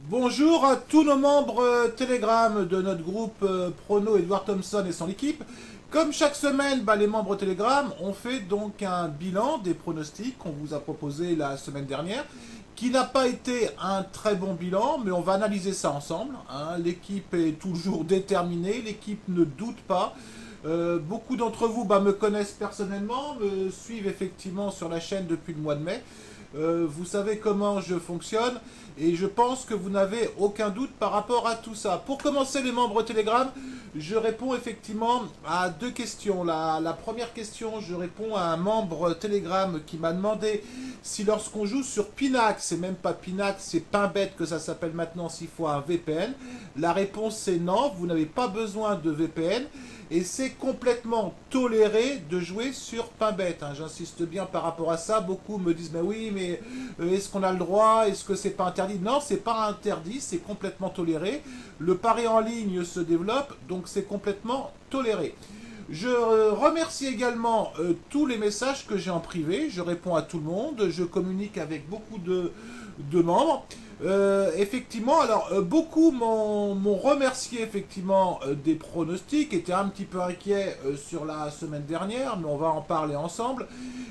Bonjour à tous nos membres Telegram de notre groupe Prono Edward Thompson et son équipe. Comme chaque semaine, les membres Telegram ont fait donc un bilan des pronostics qu'on vous a proposé la semaine dernière, qui n'a pas été un très bon bilan, mais on va analyser ça ensemble. L'équipe est toujours déterminée, l'équipe ne doute pas. Beaucoup d'entre vous me connaissent personnellement, me suivent effectivement sur la chaîne depuis le mois de mai. Vous savez comment je fonctionne et je pense que vous n'avez aucun doute par rapport à tout ça. Pour commencer, les membres Telegram, je réponds effectivement à deux questions. La première question, je réponds à un membre Telegram qui m'a demandé si lorsqu'on joue sur Pinax, c'est même pas Pinax, c'est Pinbet que ça s'appelle maintenant, s'il faut un VPN. La réponse est non, vous n'avez pas besoin de VPN. Et c'est complètement toléré de jouer sur Pinbet. J'insiste bien par rapport à ça. Beaucoup me disent, mais oui, mais est-ce qu'on a le droit? Est-ce que c'est pas interdit? Non, c'est pas interdit, c'est complètement toléré. Le pari en ligne se développe, donc c'est complètement toléré. Je remercie également tous les messages que j'ai en privé. Je réponds à tout le monde. Je communique avec beaucoup de membres. Effectivement, alors beaucoup m'ont remercié effectivement des pronostics, étaient un petit peu inquiets sur la semaine dernière, mais on va en parler ensemble.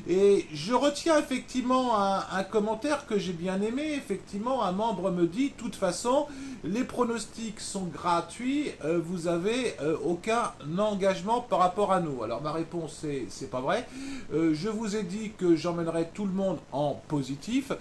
Et je retiens effectivement un commentaire que j'ai bien aimé. Effectivement, un membre me dit, de toute façon, les pronostics sont gratuits, vous avez aucun engagement par rapport à nous. Alors ma réponse c'est pas vrai. Je vous ai dit que j'emmènerai tout le monde en positif.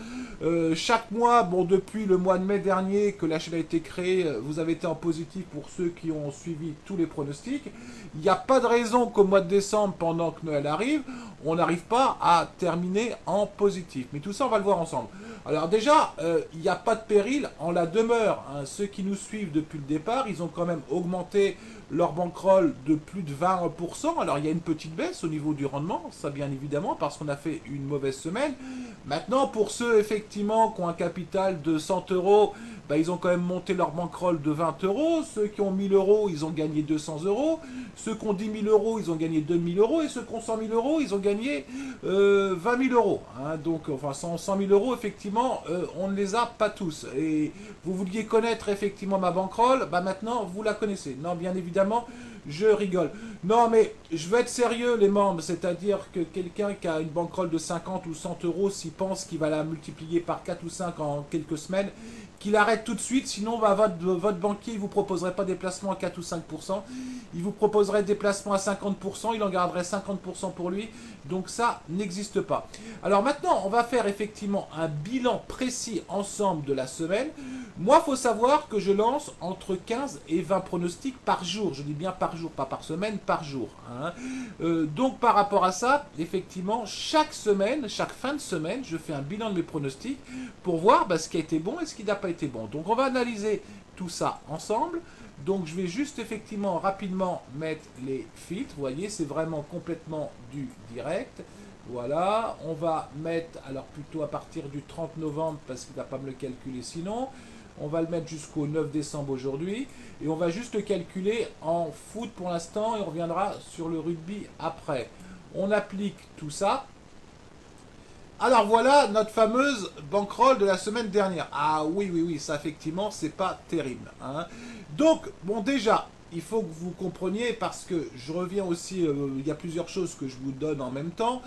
Chaque mois, depuis le mois de mai dernier que la chaîne a été créée, vous avez été en positif pour ceux qui ont suivi tous les pronostics. Il n'y a pas de raison qu'au mois de décembre, pendant que Noël arrive, on n'arrive pas à terminer en positif. Mais tout ça, on va le voir ensemble. Alors déjà, il n'y a pas de péril en la demeure. Ceux qui nous suivent depuis le départ, ils ont quand même augmenté leur bankroll de plus de 20%. Alors il y a une petite baisse au niveau du rendement, ça bien évidemment, parce qu'on a fait une mauvaise semaine. Maintenant, pour ceux effectivement qui ont un capital de 100 euros, ils ont quand même monté leur bankroll de 20 euros. Ceux qui ont 1000 euros, ils ont gagné 200 euros. Ceux qui ont 10 000 euros, ils ont gagné 2000 euros. Et ceux qui ont 100 000 euros, ils ont gagné 20 000 euros. Donc, enfin, 100 000 euros, effectivement, on ne les a pas tous. Et vous vouliez connaître effectivement ma bankroll, maintenant, vous la connaissez. Non, bien évidemment, je rigole. Non, mais je veux être sérieux, les membres. C'est-à-dire que quelqu'un qui a une bankroll de 50 ou 100 euros, s'il pense qu'il va la multiplier par 4 ou 5 en quelques semaines, qu'il arrête tout de suite, sinon votre banquier ne vous proposerait pas des placements à 4 ou 5%, il vous proposerait des placements à 50%, il en garderait 50% pour lui, donc ça n'existe pas. Alors maintenant, on va faire effectivement un bilan précis ensemble de la semaine. Moi, il faut savoir que je lance entre 15 et 20 pronostics par jour, je dis bien par jour, pas par semaine, par jour. Donc par rapport à ça, effectivement, chaque semaine, chaque fin de semaine, je fais un bilan de mes pronostics pour voir ce qui a été bon et ce qui n'a pas été bon. Donc on va analyser tout ça ensemble. Donc je vais juste effectivement rapidement mettre les feeds. Vous voyez, c'est vraiment complètement du direct. Voilà, on va mettre, alors plutôt à partir du 30 novembre parce qu'il ne va pas me le calculer sinon. On va le mettre jusqu'au 9 décembre aujourd'hui. Et on va juste le calculer en foot pour l'instant et on reviendra sur le rugby après. On applique tout ça. Alors voilà notre fameuse bankroll de la semaine dernière. Ah oui, ça effectivement, c'est pas terrible. Donc, déjà, il faut que vous compreniez, parce que je reviens aussi, il y a plusieurs choses que je vous donne en même temps.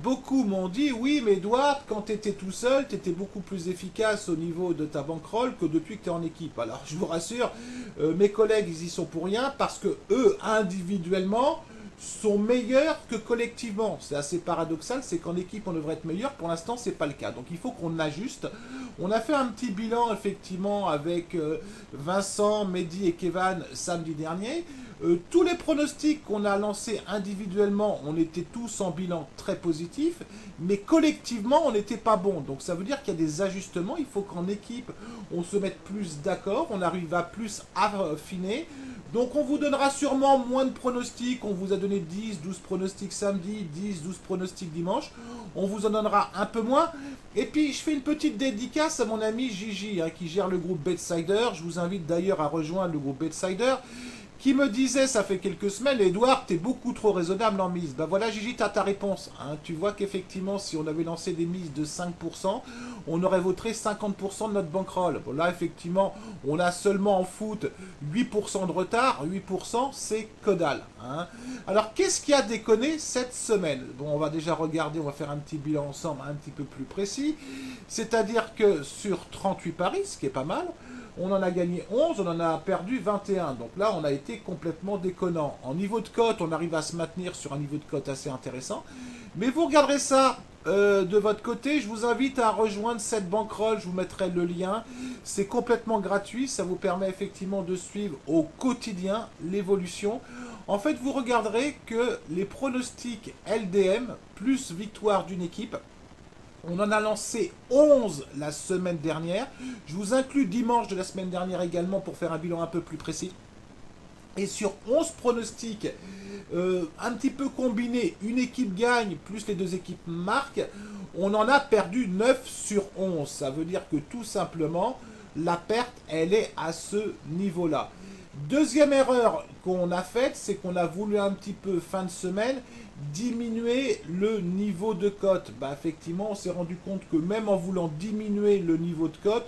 Beaucoup m'ont dit, oui, mais Edouard, quand tu étais tout seul, tu étais beaucoup plus efficace au niveau de ta bankroll que depuis que tu es en équipe. Alors, je vous rassure, mes collègues, ils y sont pour rien, parce que eux, individuellement, sont meilleurs que collectivement. C'est assez paradoxal, c'est qu'en équipe on devrait être meilleur, pour l'instant c'est pas le cas. Donc il faut qu'on ajuste. On a fait un petit bilan effectivement avec Vincent, Mehdi et Kevan samedi dernier. Tous les pronostics qu'on a lancés individuellement, on était tous en bilan très positif, mais collectivement on n'était pas bon. Donc ça veut dire qu'il y a des ajustements, il faut qu'en équipe on se mette plus d'accord, on arrive à plus affiner. Donc on vous donnera sûrement moins de pronostics, on vous a donné 10, 12 pronostics samedi, 10, 12 pronostics dimanche, on vous en donnera un peu moins. Et puis je fais une petite dédicace à mon ami Gigi qui gère le groupe Betsider, je vous invite d'ailleurs à rejoindre le groupe Betsider, qui me disait, ça fait quelques semaines, Edouard, t'es beaucoup trop raisonnable en mise. Ben voilà, Gigi, t'as ta réponse. Hein. Tu vois qu'effectivement, si on avait lancé des mises de 5%, on aurait voté 50% de notre bankroll. Bon, là, effectivement, on a seulement en foot 8% de retard. 8%, c'est que dalle. Hein. Alors, qu'est-ce qui a déconné cette semaine? Bon, on va déjà regarder, on va faire un petit bilan ensemble un petit peu plus précis. C'est-à-dire que sur 38 paris, ce qui est pas mal, on en a gagné 11, on en a perdu 21. Donc là, on a été complètement déconnant. En niveau de cote, on arrive à se maintenir sur un niveau de cote assez intéressant. Mais vous regarderez ça de votre côté. Je vous invite à rejoindre cette bankroll. Je vous mettrai le lien. C'est complètement gratuit. Ça vous permet effectivement de suivre au quotidien l'évolution. En fait, vous regarderez que les pronostics LDM plus victoire d'une équipe, on en a lancé 11 la semaine dernière. Je vous inclus dimanche de la semaine dernière également pour faire un bilan un peu plus précis. Et sur 11 pronostics, un petit peu combinés, une équipe gagne plus les deux équipes marquent, on en a perdu 9 sur 11. Ça veut dire que tout simplement, la perte, elle est à ce niveau-là. Deuxième erreur qu'on a faite, c'est qu'on a voulu un petit peu, fin de semaine, diminuer le niveau de cote. Bah, effectivement, on s'est rendu compte que même en voulant diminuer le niveau de cote,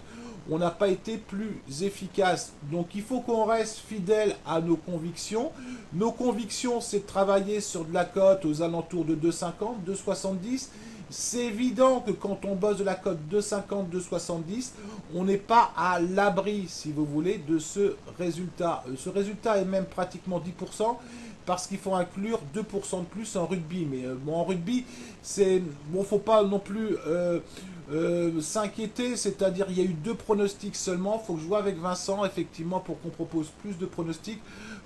on n'a pas été plus efficace. Donc il faut qu'on reste fidèle à nos convictions. Nos convictions, c'est de travailler sur de la cote aux alentours de 2,50, 2,70. C'est évident que quand on bosse de la cote 2,50, 2,70, on n'est pas à l'abri, si vous voulez, de ce résultat. Ce résultat est même pratiquement 10%. Parce qu'il faut inclure 2% de plus en rugby. Mais bon, en rugby, c'est bon, faut pas non plus s'inquiéter. C'est-à-dire, il y a eu 2 pronostics seulement. Il faut que je vois avec Vincent, effectivement, pour qu'on propose plus de pronostics,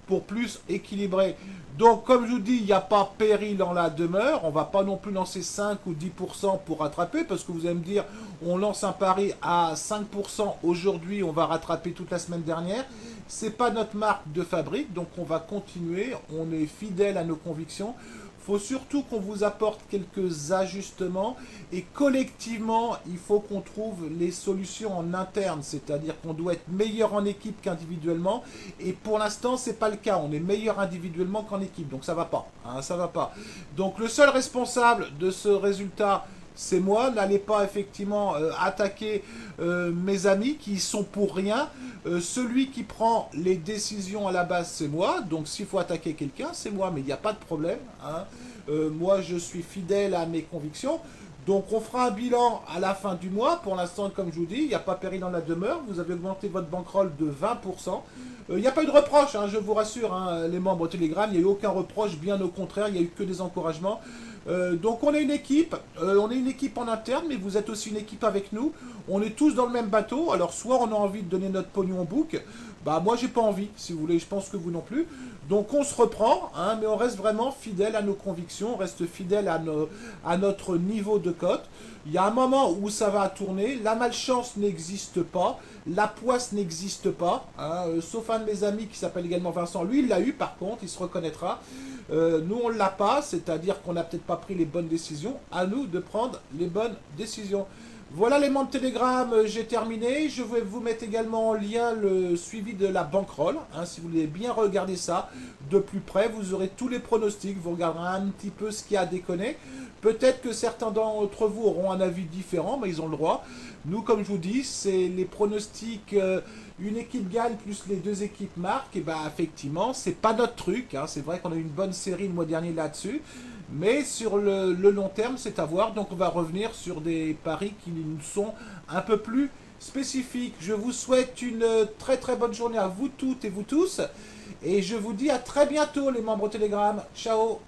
pour plus équilibrer. Donc, comme je vous dis, il n'y a pas péril en la demeure. On ne va pas non plus lancer 5 ou 10% pour rattraper, parce que vous allez me dire, on lance un pari à 5% aujourd'hui, on va rattraper toute la semaine dernière. C'est pas notre marque de fabrique, donc on va continuer. On est fidèle à nos convictions. Faut surtout qu'on vous apporte quelques ajustements et collectivement, il faut qu'on trouve les solutions en interne, c'est-à-dire qu'on doit être meilleur en équipe qu'individuellement. Et pour l'instant, c'est pas le cas. On est meilleur individuellement qu'en équipe, donc ça va pas. Hein, ça va pas. Donc le seul responsable de ce résultat, c'est moi. N'allez pas effectivement attaquer mes amis qui sont pour rien. Celui qui prend les décisions à la base, c'est moi. Donc s'il faut attaquer quelqu'un, c'est moi. Mais il n'y a pas de problème. Hein. Moi, je suis fidèle à mes convictions. Donc on fera un bilan à la fin du mois. Pour l'instant, comme je vous dis, il n'y a pas péril dans la demeure. Vous avez augmenté votre bankroll de 20%. Il n'y a pas eu de reproche, hein, je vous rassure, hein, les membres Telegram. Il n'y a eu aucun reproche, bien au contraire. Il n'y a eu que des encouragements. Donc on est une équipe, en interne, mais vous êtes aussi une équipe avec nous. On est tous dans le même bateau. Alors soit on a envie de donner notre pognon au bouc, bah moi j'ai pas envie, si vous voulez, je pense que vous non plus. Donc on se reprend, hein, mais on reste vraiment fidèle à nos convictions, on reste fidèle à notre niveau de cote. Il y a un moment où ça va tourner, la malchance n'existe pas, la poisse n'existe pas, hein, sauf un de mes amis qui s'appelle également Vincent, lui il l'a eu par contre, il se reconnaîtra. Nous on l'a pas, c'est-à-dire qu'on n'a peut-être pas pris les bonnes décisions, à nous de prendre les bonnes décisions. Voilà les membres Telegram, j'ai terminé. Je vais vous mettre également en lien le suivi de la bankroll. Hein, si vous voulez bien regarder ça de plus près, vous aurez tous les pronostics. Vous regarderez un petit peu ce qui a déconné. Peut-être que certains d'entre vous auront un avis différent, mais ils ont le droit. Nous, comme je vous dis, c'est les pronostics, une équipe gagne plus les deux équipes marquent. Et bah effectivement, c'est pas notre truc. Hein. C'est vrai qu'on a eu une bonne série le mois dernier là-dessus. Mais sur le long terme, c'est à voir. Donc on va revenir sur des paris qui nous sont un peu plus spécifiques. Je vous souhaite une très très bonne journée à vous toutes et vous tous. Et je vous dis à très bientôt les membres Telegram. Ciao!